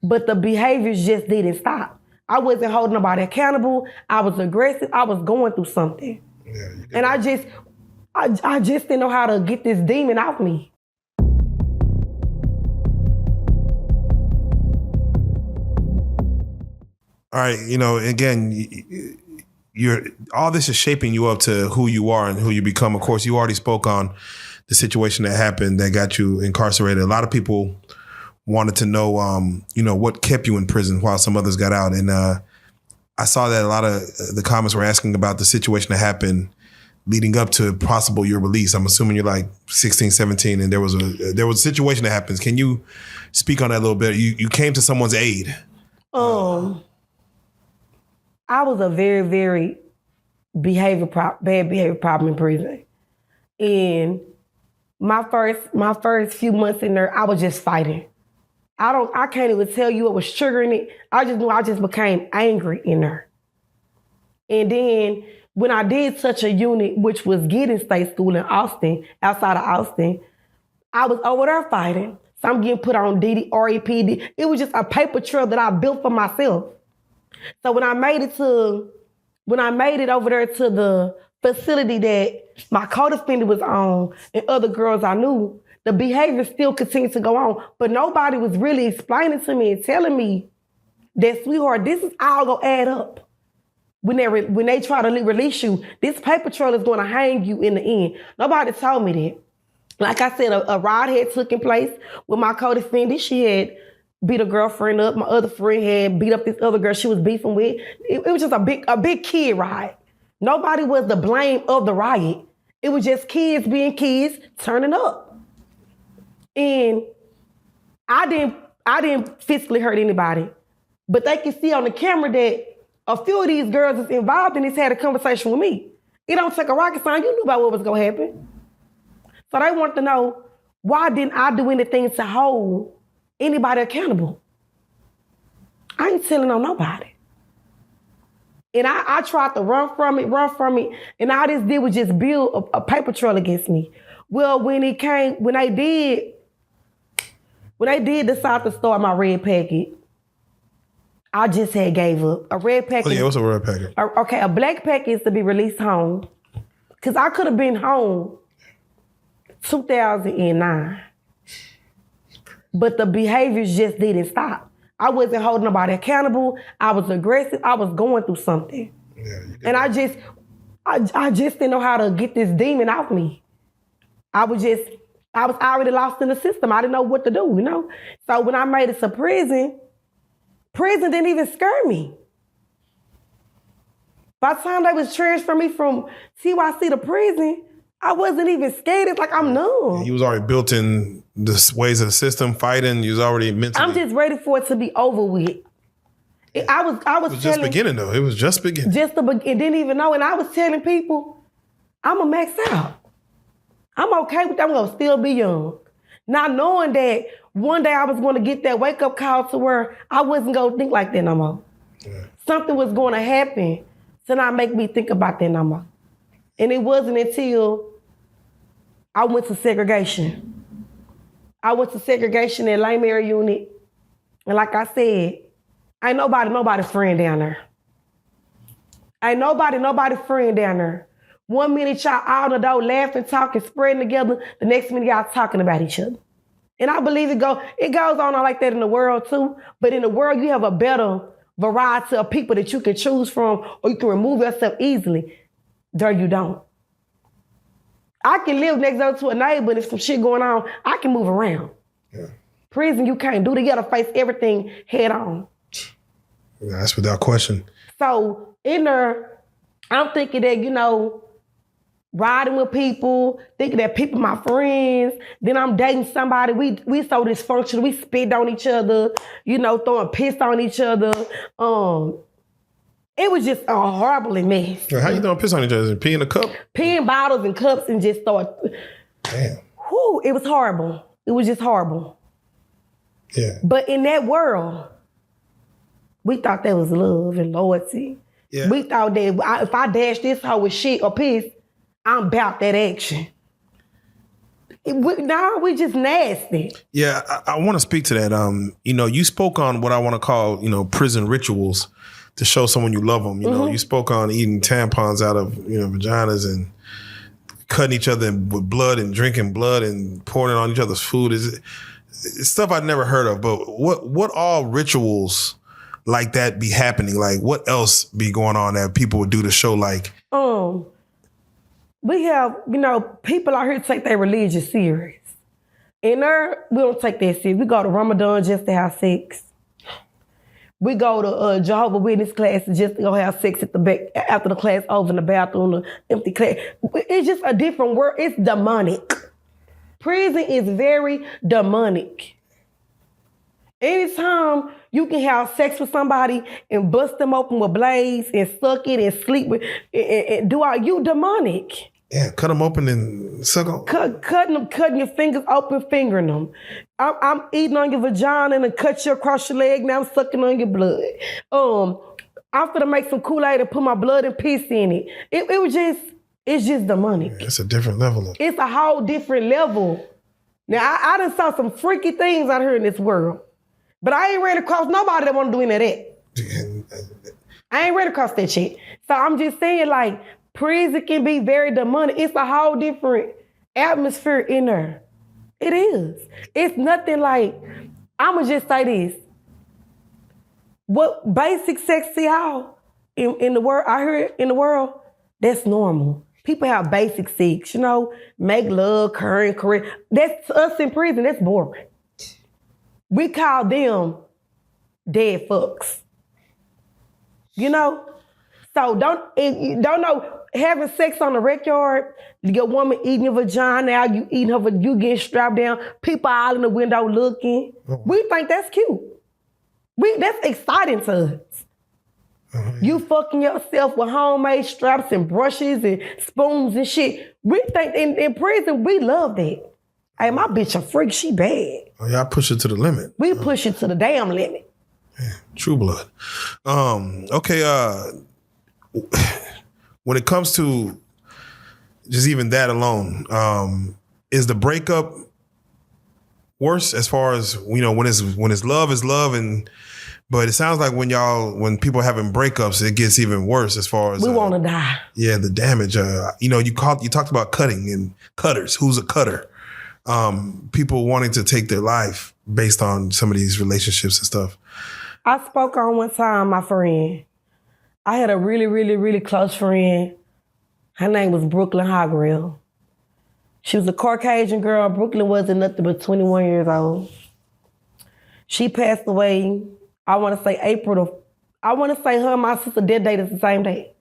but the behaviors just didn't stop. I wasn't holding nobody accountable. I was aggressive. I was going through something. Yeah, and I just didn't know how to get this demon off me. All right, again, all this is shaping you up to who you are and who you become. Of course, you already spoke on the situation that happened that got you incarcerated. A lot of people wanted to know, what kept you in prison while some others got out. And I saw that a lot of the comments were asking about the situation that happened leading up to possible your release. I'm assuming you're like 16, 17, and there was a situation that happens. Can you speak on that a little bit? You came to someone's aid. I was a very, very bad behavior problem in prison. And my first few months in there, I was just fighting. I can't even tell you what was triggering it. I just knew I just became angry in there. And then when I did such a unit, which was getting state school in Austin, outside of Austin, I was over there fighting. So I'm getting put on REPD. It was just a paper trail that I built for myself. So when I made it over there to the facility that my co-defendant was on and other girls I knew, the behavior still continued to go on. But nobody was really explaining to me and telling me that, sweetheart, this is all gonna add up. When they try to release you, this paper trail is gonna hang you in the end. Nobody told me that. Like I said, a ride had taken place with my co-defendant. She had beat a girlfriend up. My other friend had beat up this other girl she was beefing with. It was just a big kid riot. Nobody was the blame of the riot. It was just kids being kids, turning up. And I didn't physically hurt anybody, but they can see on the camera that a few of these girls that's involved in this had a conversation with me. It don't take a rocket science. You knew about what was gonna happen. So they want to know, why didn't I do anything to hold anybody accountable? I ain't telling on nobody. And I tried to run from it, and all this did was just build a paper trail against me. Well, when they did decide to start my red packet, I just had gave up. A red packet. Oh yeah, what's a red packet? Okay, a black packet is to be released home. Because I could have been home 2009. But the behaviors just didn't stop. I wasn't holding nobody accountable. I was aggressive. I was going through something. Yeah, and I just didn't know how to get this demon off me. I was already lost in the system. I didn't know what to do, So when I made it to prison didn't even scare me. By the time they was transferring me from TYC to prison, I wasn't even scared. It's like I'm numb. You was already built in the ways of the system, fighting. You was already mentally. I'm just ready for it to be over with. I was just beginning though. It was just beginning. It didn't even know. And I was telling people, I'm going to max out. I'm okay with that. I'm going to still be young. Not knowing that one day I was going to get that wake-up call to where I wasn't going to think like that no more. Yeah. Something was going to happen to not make me think about that no more. And it wasn't until I went to segregation. I went to segregation in Lane Mary unit. And like I said, ain't nobody friend down there. Ain't nobody friend down there. 1 minute y'all out the door laughing, talking, spreading together. The next minute y'all talking about each other. And I believe it goes on like that in the world too. But in the world, you have a better variety of people that you can choose from, or you can remove yourself easily. There you don't. I can live next door to a neighbor, and if some shit going on, I can move around. Yeah. Prison, you can't do that. You gotta face everything head on. Yeah, that's without question. So in there, I'm thinking that, riding with people, thinking that people my friends, then I'm dating somebody, we so dysfunctional, we spit on each other, throwing piss on each other. It was just a horrible mess. How you throwing piss on each other? Pee in a cup? Pee in bottles and cups and just start. Damn. Whew, it was horrible. It was just horrible. Yeah. But in that world, we thought that was love and loyalty. Yeah. We thought that if I dash this hoe with shit or piss, I'm about that action. We just nasty. Yeah, I want to speak to that. You spoke on what I want to call, prison rituals to show someone you love them. You spoke on eating tampons out of, vaginas and cutting each other with blood and drinking blood and pouring it on each other's food. It's stuff I'd never heard of. But what all rituals like that be happening? Like, what else be going on that people would do to show like? We have, people out here take their religion serious. In there, we don't take that serious. We go to Ramadan just to have sex. We go to Jehovah's Witness classes just to go have sex at the back after the class over in the bathroom, the empty class. It's just a different word. It's demonic. Prison is very demonic. Anytime you can have sex with somebody and bust them open with blades and suck it and sleep with and do all, you demonic. Yeah, cut them open and suck them. Cutting your fingers open, fingering them. I'm eating on your vagina and cut you across your leg. Now I'm sucking on your blood. I'm finna make some Kool-Aid and put my blood and piss in it. It's just demonic. Yeah, it's a different level. It's a whole different level. Now, I done saw some freaky things out here in this world. But I ain't ran across nobody that want to do any of that. I ain't ran across that shit. So I'm just saying, like, prison can be very demonic. It's a whole different atmosphere in there. It is. It's nothing like, I'ma just say this. What basic sex to y'all in the world, I hear in the world, that's normal. People have basic sex, make love, current. That's us in prison, that's boring. We call them dead fucks. So don't know, having sex on the rec yard, your woman eating your vagina, now you eating her, you getting strapped down, people all in the window looking. We think that's cute. That's exciting to us. You fucking yourself with homemade straps and brushes and spoons and shit. We think in prison, we love that. Hey, my bitch a freak, she bad. Oh, y'all push it to the limit. We push it to the damn limit. Yeah, true blood. Okay, when it comes to just even that alone, is the breakup worse as far as, when it's love is love, but it sounds like when people are having breakups, it gets even worse as far as we want to die. Yeah, the damage. You talked about cutting and cutters. Who's a cutter? People wanting to take their life based on some of these relationships and stuff. I spoke on one time, my friend. I had a really, really, really close friend. Her name was Brooklyn Hogrill. She was a Caucasian girl. Brooklyn wasn't nothing but 21 years old. She passed away, I want to say her and my sister dead dated the same day.